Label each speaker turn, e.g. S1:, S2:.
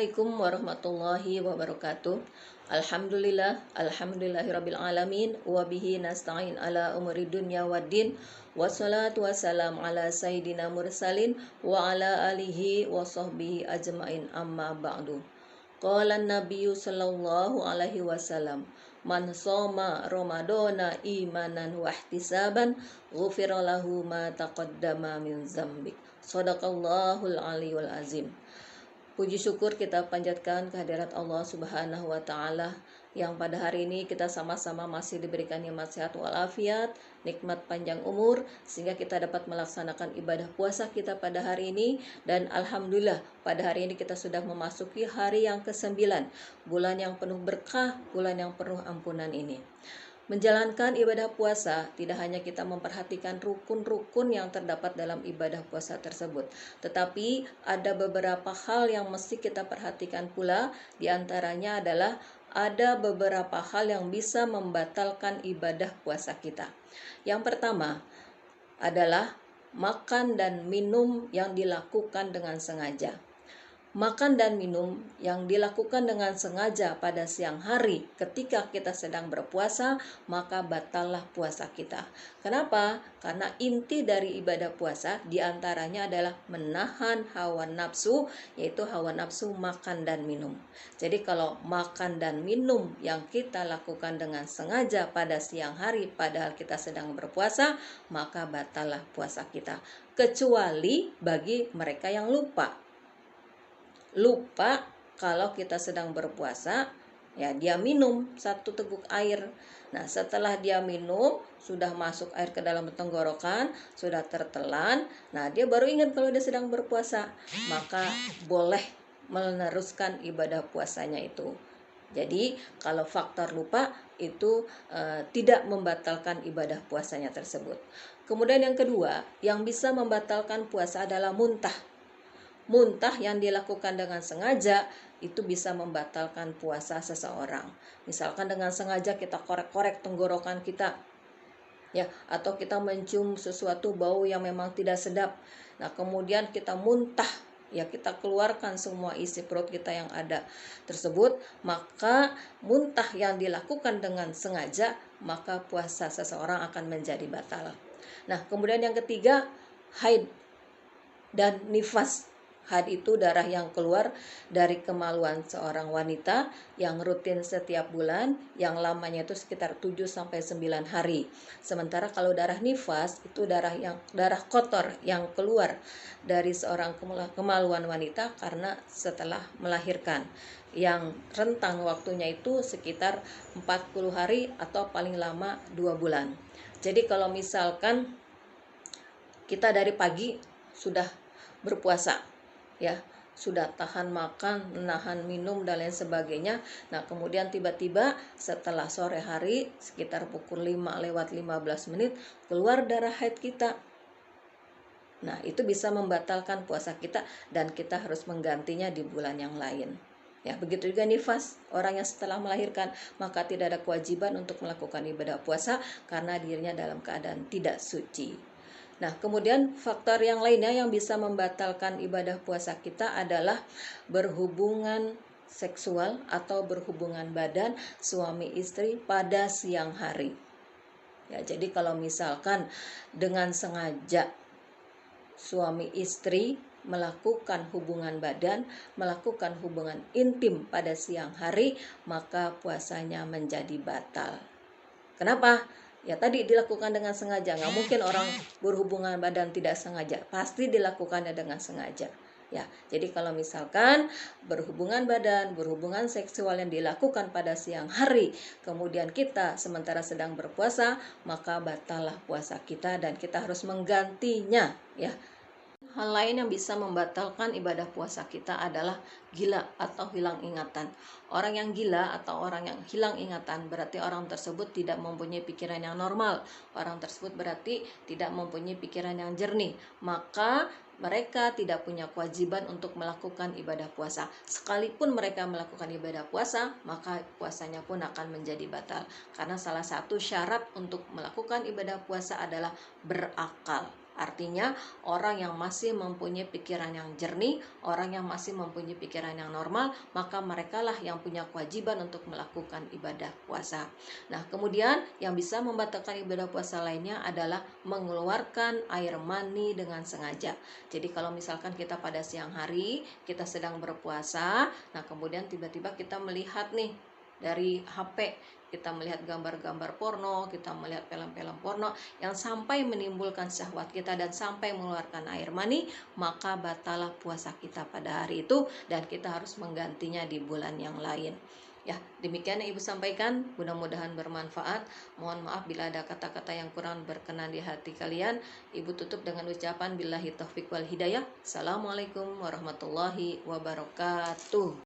S1: Assalamualaikum warahmatullahi wabarakatuh. Alhamdulillahirabbil alamin wa bihi nasta'in ala umuri dunya waddin. Wassalatu wassalamu ala sayyidina mursalin wa ala alihi wa sahbihi ajmain amma ba'du. Qala nabiyyu sallallahu alaihi wasallam, man shoma ramadana imanan wa ihtisaban ghufira lahu ma taqaddama min dzambik. Shadaqallahul aliyyul azim. Puji syukur kita panjatkan kehadirat Allah Subhanahu wa Ta'ala yang pada hari ini kita sama-sama masih diberikan nikmat sehat walafiat, nikmat panjang umur, sehingga kita dapat melaksanakan ibadah puasa kita pada hari ini. Dan Alhamdulillah pada hari ini kita sudah memasuki hari yang ke-9, bulan yang penuh berkah, bulan yang penuh ampunan ini. Menjalankan ibadah puasa tidak hanya kita memperhatikan rukun-rukun yang terdapat dalam ibadah puasa tersebut, tetapi ada beberapa hal yang mesti kita perhatikan pula. Di antaranya adalah ada beberapa hal yang bisa membatalkan ibadah puasa kita. Yang pertama adalah makan dan minum yang dilakukan dengan sengaja. Makan dan minum yang dilakukan dengan sengaja pada siang hari ketika kita sedang berpuasa, maka batallah puasa kita. Kenapa? Karena inti dari ibadah puasa diantaranya adalah menahan hawa nafsu, yaitu hawa nafsu makan dan minum. Jadi kalau makan dan minum yang kita lakukan dengan sengaja pada siang hari padahal kita sedang berpuasa, maka batallah puasa kita. Kecuali bagi mereka yang lupa kalau kita sedang berpuasa, ya dia minum 1 teguk air. Nah setelah dia minum, sudah masuk air ke dalam tenggorokan, sudah tertelan, nah dia baru ingat kalau dia sedang berpuasa, maka boleh meneruskan ibadah puasanya itu. Jadi kalau faktor lupa itu tidak membatalkan ibadah puasanya tersebut. Kemudian yang kedua, yang bisa membatalkan puasa adalah muntah. Muntah yang dilakukan dengan sengaja itu bisa membatalkan puasa seseorang. Misalkan dengan sengaja kita korek-korek tenggorokan kita, ya, atau kita mencium sesuatu bau yang memang tidak sedap. Nah, kemudian kita muntah, ya, kita keluarkan semua isi perut kita yang ada tersebut, maka muntah yang dilakukan dengan sengaja, maka puasa seseorang akan menjadi batal. Nah, kemudian yang ketiga, haid dan nifas. Haid itu darah yang keluar dari kemaluan seorang wanita yang rutin setiap bulan, yang lamanya itu sekitar 7-9 hari. Sementara kalau darah nifas itu darah kotor yang keluar dari seorang kemaluan wanita karena setelah melahirkan, yang rentang waktunya itu sekitar 40 hari atau paling lama 2 bulan. Jadi kalau misalkan kita dari pagi sudah berpuasa, ya, sudah tahan makan, menahan minum dan lain sebagainya. Nah, kemudian tiba-tiba setelah sore hari sekitar pukul 5:15 keluar darah haid kita. Nah, itu bisa membatalkan puasa kita dan kita harus menggantinya di bulan yang lain. Ya, begitu juga nifas, orang yang setelah melahirkan, maka tidak ada kewajiban untuk melakukan ibadah puasa karena dirinya dalam keadaan tidak suci. Nah, kemudian faktor yang lainnya yang bisa membatalkan ibadah puasa kita adalah berhubungan seksual atau berhubungan badan suami istri pada siang hari. Ya, jadi kalau misalkan dengan sengaja suami istri melakukan hubungan badan, melakukan hubungan intim pada siang hari, maka puasanya menjadi batal. Kenapa? Ya tadi dilakukan dengan sengaja. Nggak mungkin orang berhubungan badan tidak sengaja, pasti dilakukannya dengan sengaja. Ya, jadi kalau misalkan berhubungan badan, berhubungan seksual yang dilakukan pada siang hari, kemudian kita sementara sedang berpuasa, maka batallah puasa kita dan kita harus menggantinya, ya. Hal lain yang bisa membatalkan ibadah puasa kita adalah gila atau hilang ingatan. Orang yang gila atau orang yang hilang ingatan berarti orang tersebut tidak mempunyai pikiran yang normal. Orang tersebut berarti tidak mempunyai pikiran yang jernih. Maka mereka tidak punya kewajiban untuk melakukan ibadah puasa. Sekalipun mereka melakukan ibadah puasa, maka puasanya pun akan menjadi batal. Karena salah satu syarat untuk melakukan ibadah puasa adalah berakal. Artinya orang yang masih mempunyai pikiran yang jernih, orang yang masih mempunyai pikiran yang normal, maka merekalah yang punya kewajiban untuk melakukan ibadah puasa. Nah, kemudian yang bisa membatalkan ibadah puasa lainnya adalah mengeluarkan air mani dengan sengaja. Jadi kalau misalkan kita pada siang hari, kita sedang berpuasa, nah kemudian tiba-tiba kita melihat nih dari HP, kita melihat gambar-gambar porno, kita melihat film-film porno yang sampai menimbulkan syahwat kita dan sampai mengeluarkan air mani, maka batalah puasa kita pada hari itu dan kita harus menggantinya di bulan yang lain. Ya, demikian yang Ibu sampaikan, mudah-mudahan bermanfaat. Mohon maaf bila ada kata-kata yang kurang berkenan di hati kalian. Ibu tutup dengan ucapan billahi taufiq wal hidayah. Assalamualaikum warahmatullahi wabarakatuh.